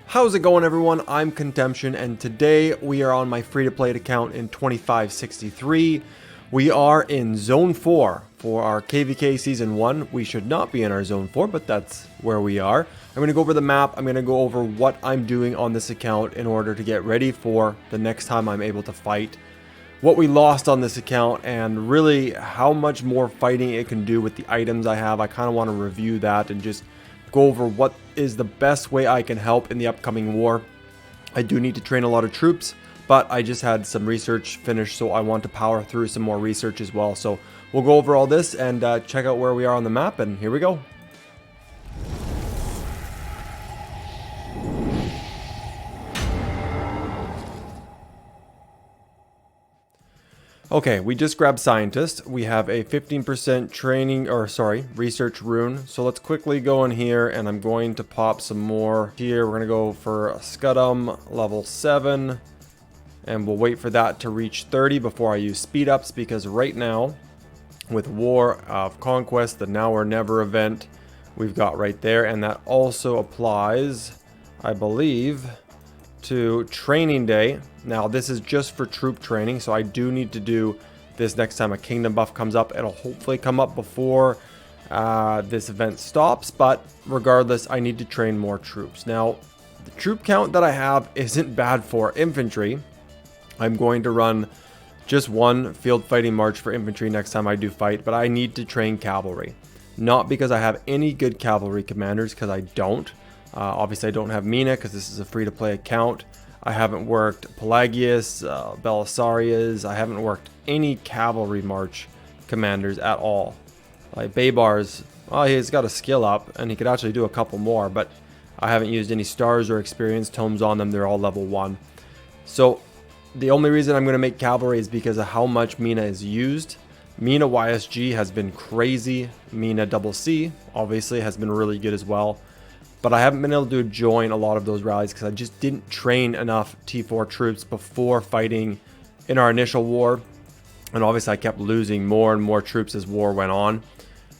How's it going, everyone? I'm Contemption, and today we are on my free-to-play account in 2563. We are in Zone 4 for our KvK Season 1. We should not be in our Zone 4, but that's where we are. I'm going to go over the map. I'm going to go over what I'm doing on this account in order to get ready for the next time I'm able to fight. What we lost on this account, and really how much more fighting it can do with the items I have. I kind of want to review that and just go over what is the best way I can help in the upcoming war. I do need to train a lot of troops, but I just had some research finished, so I want to power through some more research as well. So we'll go over all this and check out where we are on the map, and here we go. Okay, we just grabbed Scientist. We have a 15% research rune. So let's quickly go in here, and I'm going to pop some more here. We're going to go for a Scutum level 7, and we'll wait for that to reach 30 before I use speed ups, because right now, with War of Conquest, the now or never event, we've got right there, and that also applies, I believe, to Training Day. Now this is just for troop training, so I do need to do this next time a kingdom buff comes up. It'll hopefully come up before this event stops, but regardless, I need to train more troops. Now the troop count that I have isn't bad for infantry. I'm going to run just one field fighting march for infantry next time I do fight, but I need to train cavalry. Not because I have any good cavalry commanders, because I don't. Obviously I don't have Mina because this is a free-to-play account. I haven't worked Pelagius, Belisarius. I haven't worked any cavalry march commanders at all. Like Baybar's, oh, he's got a skill up and he could actually do a couple more, but I haven't used any stars or experience tomes on them. They're all level 1. So the only reason I'm going to make cavalry is because of how much Mina is used. Mina YSG has been crazy. Mina double C obviously has been really good as well. But I haven't been able to join a lot of those rallies because I just didn't train enough T4 troops before fighting in our initial war. And obviously I kept losing more and more troops as war went on.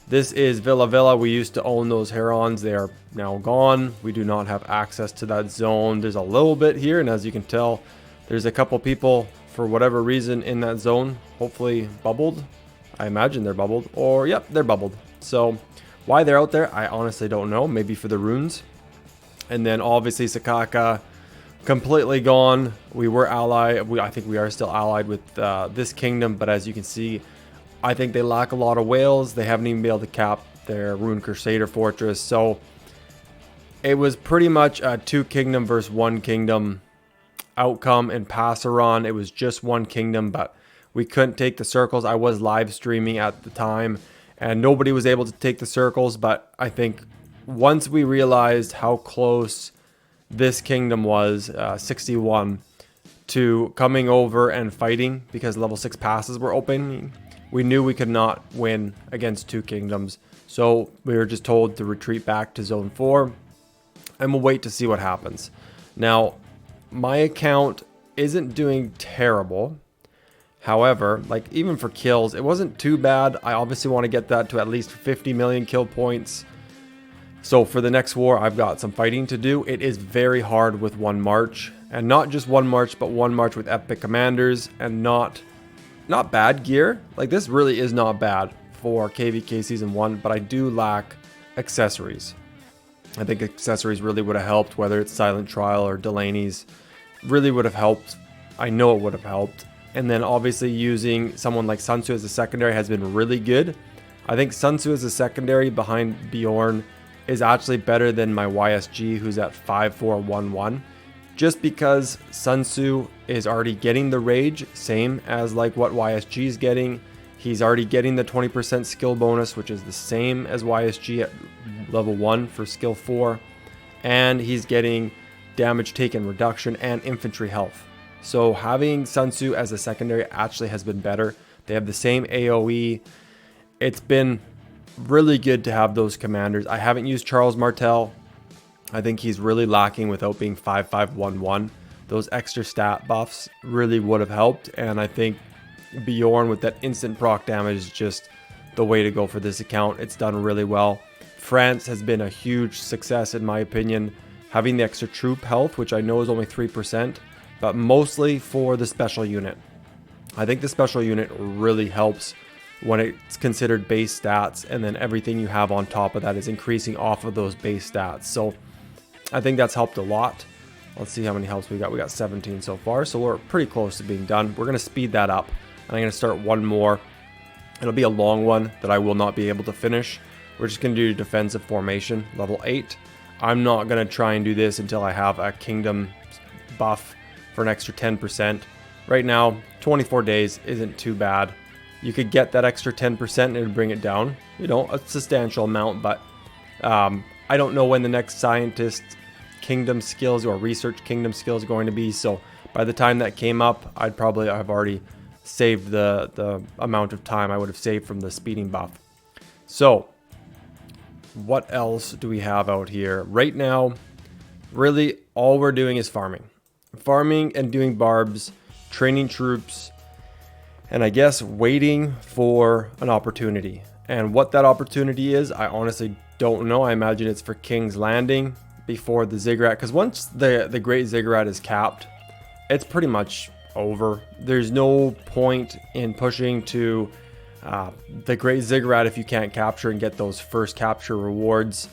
This is Villa Villa. We used to own those Herons. They are now gone. We do not have access to that zone. There's a little bit here, and as you can tell, there's a couple people for whatever reason in that zone. Hopefully bubbled. I imagine they're bubbled. Or, yep, they're bubbled. So why they're out there, I honestly don't know. Maybe for the runes. And then obviously Sakaka, completely gone. We were allied. I think we are still allied with this kingdom. But as you can see, I think they lack a lot of whales. They haven't even been able to cap their Rune Crusader fortress. So it was pretty much a 2 kingdom versus 1 kingdom outcome in Passaron. It was just 1 kingdom, but we couldn't take the circles. I was live streaming at the time, and nobody was able to take the circles, but I think once we realized how close this kingdom was, 61, to coming over and fighting, because level 6 passes were open, we knew we could not win against 2 kingdoms. So we were just told to retreat back to Zone 4, and we'll wait to see what happens. Now, my account isn't doing terrible. However, like even for kills, it wasn't too bad. I obviously want to get that to at least 50 million kill points. So for the next war, I've got some fighting to do. It is very hard with 1 march, and not just 1 march, but 1 march with epic commanders, and not bad gear. Like this really is not bad for KvK Season 1, but I do lack accessories. I think accessories really would have helped, whether it's Silent Trial or Delaney's, really would have helped. I know it would have helped. And then obviously using someone like Sun Tzu as a secondary has been really good. I think Sun Tzu as a secondary behind Bjorn is actually better than my YSG, who's at 5411. Just because Sun Tzu is already getting the rage, same as like what YSG is getting. He's already getting the 20% skill bonus, which is the same as YSG at level 1 for skill 4. And he's getting damage taken reduction and infantry health. So having Sun Tzu as a secondary actually has been better. They have the same AoE. It's been really good to have those commanders. I haven't used Charles Martel. I think he's really lacking without being 5511. Those extra stat buffs really would have helped. And I think Bjorn with that instant proc damage is just the way to go for this account. It's done really well. France has been a huge success in my opinion. having the extra troop health, which I know is only 3%, but mostly for the special unit. I think the special unit really helps when it's considered base stats, and then everything you have on top of that is increasing off of those base stats. So I think that's helped a lot. Let's see how many helps we got. We got 17 so far, so we're pretty close to being done. We're going to speed that up, and I'm going to start one more. It'll be a long one that I will not be able to finish. We're just going to do defensive formation, level 8. I'm not going to try and do this until I have a kingdom buff for an extra 10%. Right now, 24 days isn't too bad. You could get that extra 10% and it would bring it down, you know, a substantial amount, but I don't know when the next scientist kingdom skills or research kingdom skills are going to be, so by the time that came up, I'd probably have already saved the amount of time I would have saved from the speeding buff. So what else do we have out here right now? Really all we're doing is farming and doing barbs, training troops, and I guess waiting for an opportunity. And what that opportunity is, I honestly don't know. I imagine it's for King's Landing before the ziggurat, because once the Great Ziggurat is capped, it's pretty much over. There's no point in pushing to the Great Ziggurat if you can't capture and get those first capture rewards.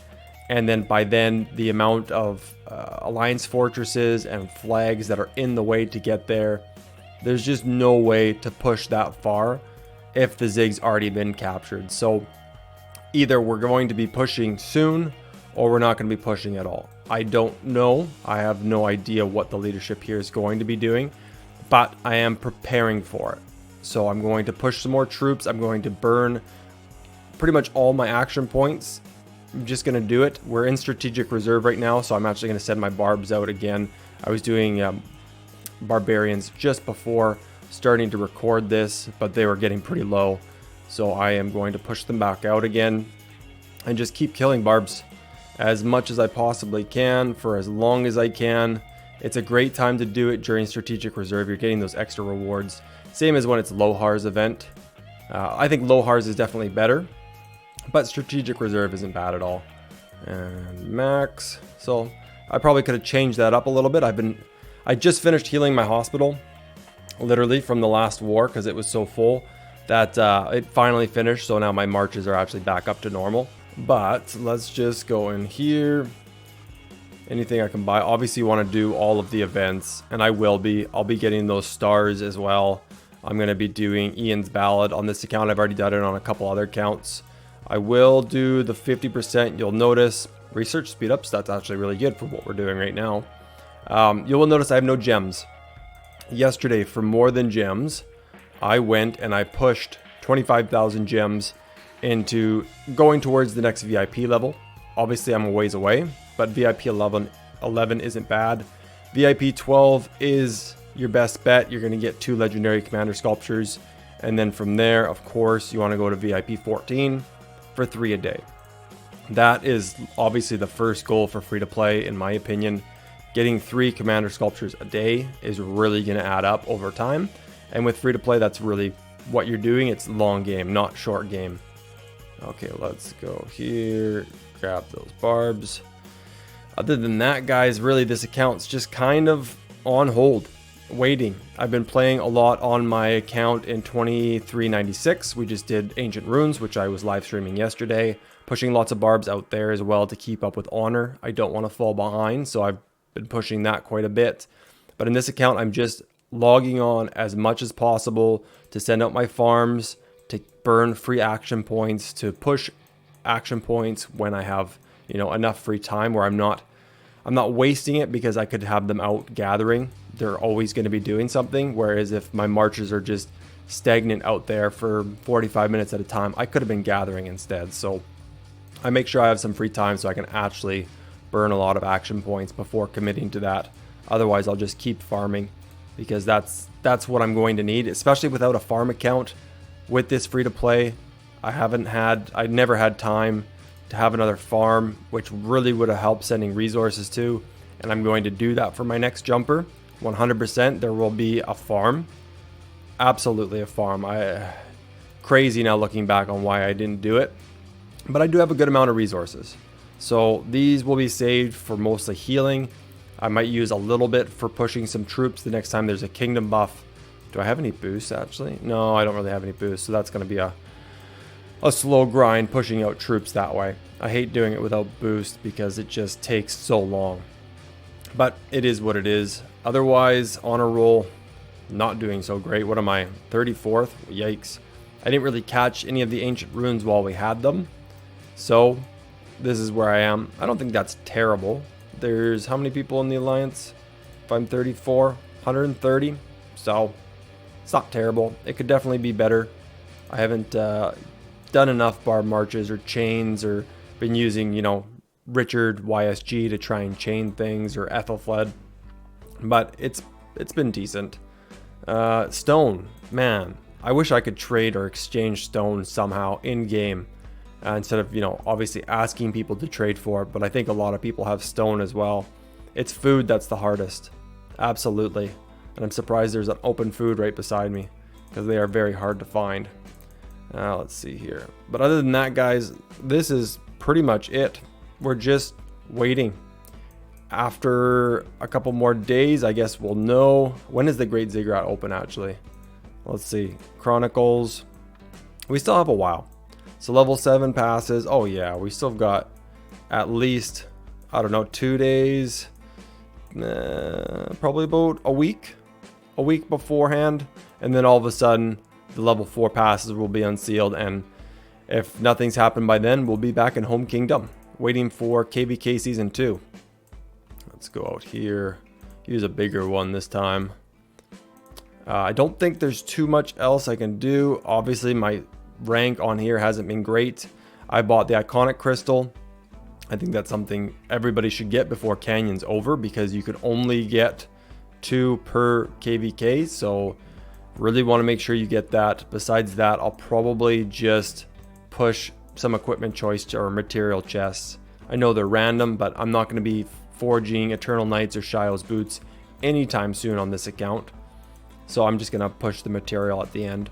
And then by then, the amount of alliance fortresses and flags that are in the way to get there, there's just no way to push that far if the Zig's already been captured. So either we're going to be pushing soon or we're not going to be pushing at all. I don't know. I have no idea what the leadership here is going to be doing, but I am preparing for it. So I'm going to push some more troops. I'm going to burn pretty much all my action points. I'm just going to do it. We're in strategic reserve right now, so I'm actually going to send my barbs out again. I was doing barbarians just before starting to record this, but they were getting pretty low. So I am going to push them back out again and just keep killing barbs as much as I possibly can for as long as I can. It's a great time to do it during strategic reserve. You're getting those extra rewards. Same as when it's Lohar's event. I think Lohar's is definitely better, but strategic reserve isn't bad at all. And max. So I probably could have changed that up a little bit. I just finished healing my hospital, literally from the last war, because it was so full that it finally finished. So now my marches are actually back up to normal. But let's just go in here. Anything I can buy. Obviously you want to do all of the events, and I'll be getting those stars as well. I'm going to be doing Ian's Ballad on this account. I've already done it on a couple other accounts. I will do the 50%. You'll notice research speed ups. That's actually really good for what we're doing right now. You will notice I have no gems. Yesterday, for more than gems, I went and I pushed 25,000 gems into going towards the next VIP level. Obviously I'm a ways away, but VIP 11 isn't bad. VIP 12 is your best bet. You're going to get 2 legendary commander sculptures, and then from there, of course, you want to go to VIP 14 for 3 a day. That is obviously the first goal for free to play, in my opinion. Getting 3 commander sculptures a day is really going to add up over time, and with free to play, that's really what you're doing. It's long game, not short game. Okay, let's go here, grab those barbs. Other than that, guys, really this account's just kind of on hold, waiting. I've been playing a lot on my account in 2396. We just did Ancient Runes, which I was live streaming yesterday, pushing lots of barbs out there as well to keep up with honor. I don't want to fall behind, so I've been pushing that quite a bit. But in this account, I'm just logging on as much as possible to send out my farms, to burn free action points, to push action points when I have, you know, enough free time where I'm not wasting it because I could have them out gathering. They're always going to be doing something. Whereas if my marches are just stagnant out there for 45 minutes at a time, I could have been gathering instead. So I make sure I have some free time so I can actually burn a lot of action points before committing to that. Otherwise, I'll just keep farming because that's what I'm going to need, especially without a farm account. With this free to play, I never had time to have another farm, which really would have helped sending resources to, and I'm going to do that for my next jumper. 100% there will be a farm, absolutely a farm. Crazy now looking back on why I didn't do it, but I do have a good amount of resources, So these will be saved for mostly healing. I might use a little bit for pushing some troops the next time there's a kingdom buff. Do I have any boosts actually? No, I don't really have any boosts, so that's going to be a slow grind pushing out troops that way. I hate doing it without boost because it just takes so long. But it is what it is. Otherwise, honor roll, not doing so great. What am I? 34th? Yikes. I didn't really catch any of the ancient runes while we had them. So this is where I am. I don't think that's terrible. There's how many people in the alliance? If I'm 34, 130. So it's not terrible. It could definitely be better. I haven't done enough bar marches or chains or been using, Richard YSG to try and chain things or Ethelfled. But it's been decent. Stone, man. I wish I could trade or exchange stone somehow in game. Instead of, obviously asking people to trade for it, but I think a lot of people have stone as well. It's food that's the hardest. Absolutely. And I'm surprised there's an open food right beside me because they are very hard to find. Let's see here. But other than that, guys, this is pretty much it. We're just waiting. After a couple more days, I guess we'll know. When is the Great Ziggurat open, actually? Let's see. Chronicles. We still have a while. So level 7 passes. Oh yeah, we still got at least, I don't know, 2 days. Probably about a week beforehand. And then all of a sudden, the level 4 passes will be unsealed. And if nothing's happened by then, we'll be back in Home Kingdom, waiting for KvK Season 2. Let's go out here. Use a bigger one this time. I don't think there's too much else I can do. Obviously, my rank on here hasn't been great. I bought the iconic crystal. I think that's something everybody should get before Canyon's over because you could only get 2 per KvK. So really want to make sure you get that. Besides that, I'll probably just push some equipment choice or material chests. I know they're random, but I'm not going to be forging Eternal Knights or Shio's boots anytime soon on this account. So I'm just going to push the material at the end.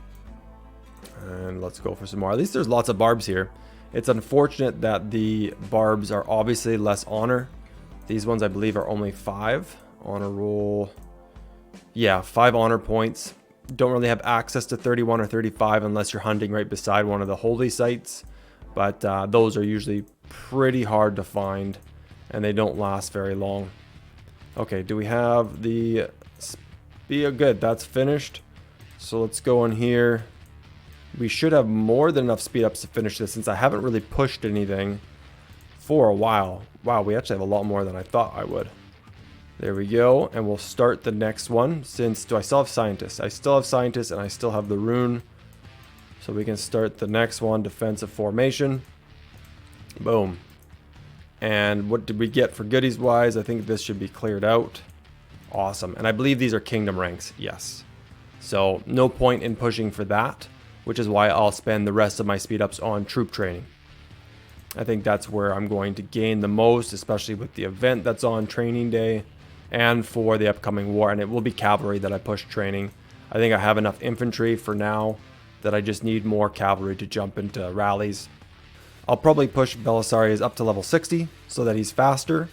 And let's go for some more. At least there's lots of barbs here. It's unfortunate that the barbs are obviously less honor. These ones I believe are only 5 honor roll. Yeah, 5 honor points. Don't really have access to 31 or 35 unless you're hunting right beside one of the holy sites. But those are usually pretty hard to find and they don't last very long. Okay, do we have the spear? Good, that's finished. So let's go in here. We should have more than enough speed ups to finish this since I haven't really pushed anything for a while. Wow, we actually have a lot more than I thought I would. There we go, and we'll start the next one. Do I still have scientists? I still have scientists and I still have the rune. So we can start the next one, defensive formation. Boom. And what did we get for goodies wise? I think this should be cleared out. Awesome. And I believe these are kingdom ranks. Yes. So no point in pushing for that, which is why I'll spend the rest of my speed ups on troop training. I think that's where I'm going to gain the most, especially with the event that's on training day and for the upcoming war. And it will be cavalry that I push training. I think I have enough infantry for now that I just need more cavalry to jump into rallies. I'll probably push Belisarius up to level 60 so that he's faster.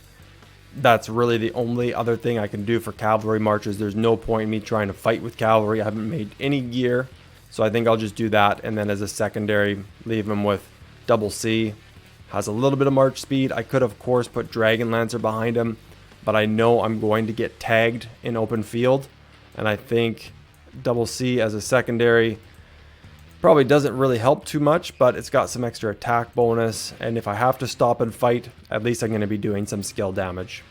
That's really the only other thing I can do for cavalry marches. There's no point in me trying to fight with cavalry. I haven't made any gear. So I think I'll just do that. And then as a secondary, leave him with double C. Has a little bit of march speed. I could, of course, put Dragon Lancer behind him. But I know I'm going to get tagged in open field. And I think double C as a secondary probably doesn't really help too much, but it's got some extra attack bonus. And if I have to stop and fight, at least I'm going to be doing some skill damage.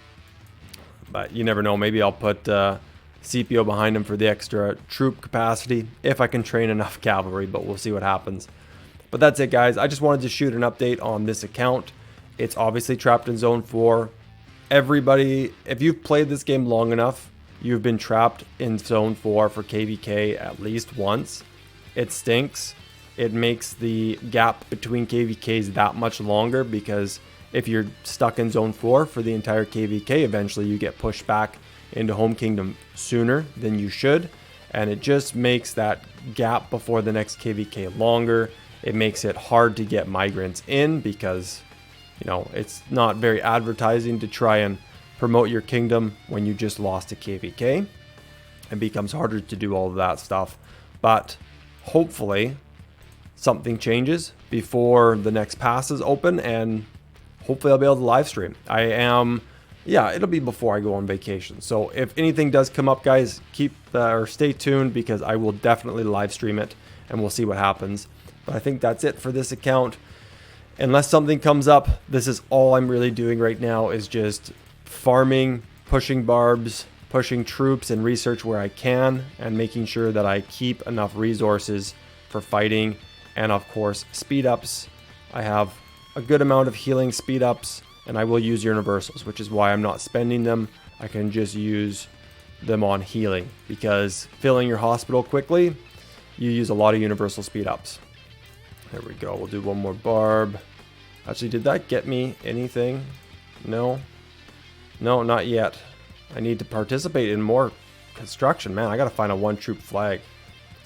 But you never know. Maybe I'll put CPO behind him for the extra troop capacity if I can train enough cavalry, but we'll see what happens. But that's it, guys. I just wanted to shoot an update on this account. It's obviously trapped in Zone 4. Everybody, if you've played this game long enough, you've been trapped in Zone 4 for KvK at least once. It stinks. It makes the gap between KvKs that much longer because if you're stuck in Zone 4 for the entire KvK, eventually you get pushed back into Home Kingdom sooner than you should. And it just makes that gap before the next KvK longer. It makes it hard to get migrants in because You know, it's not very advertising to try and promote your kingdom when you just lost to KvK. It becomes harder to do all of that stuff. But hopefully something changes before the next pass is open, and hopefully I'll be able to live stream. Yeah, it'll be before I go on vacation. So if anything does come up, guys, stay tuned, because I will definitely live stream it and we'll see what happens. But I think that's it for this account. Unless something comes up, this is all I'm really doing right now, is just farming, pushing barbs, pushing troops and research where I can, and making sure that I keep enough resources for fighting, and of course speed ups. I have a good amount of healing speed ups, and I will use universals, which is why I'm not spending them. I can just use them on healing, because filling your hospital quickly, you use a lot of universal speed ups. There we go. We'll do one more barb. Actually, did that get me anything? No, not yet. I need to participate in more construction. Man, I gotta find a 1-troop flag.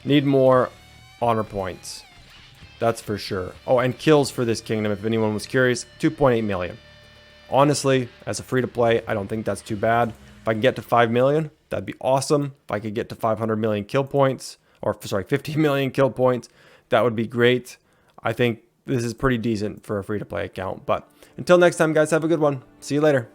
Need more honor points, that's for sure. Oh, and kills for this kingdom, if anyone was curious, 2.8 million. Honestly, as a free-to-play, I don't think that's too bad. If I can get to 5 million, that'd be awesome. If I could get to 500 million kill points, or sorry, 50 million kill points, that would be great. I think this is pretty decent for a free-to-play account. But until next time, guys, have a good one. See you later.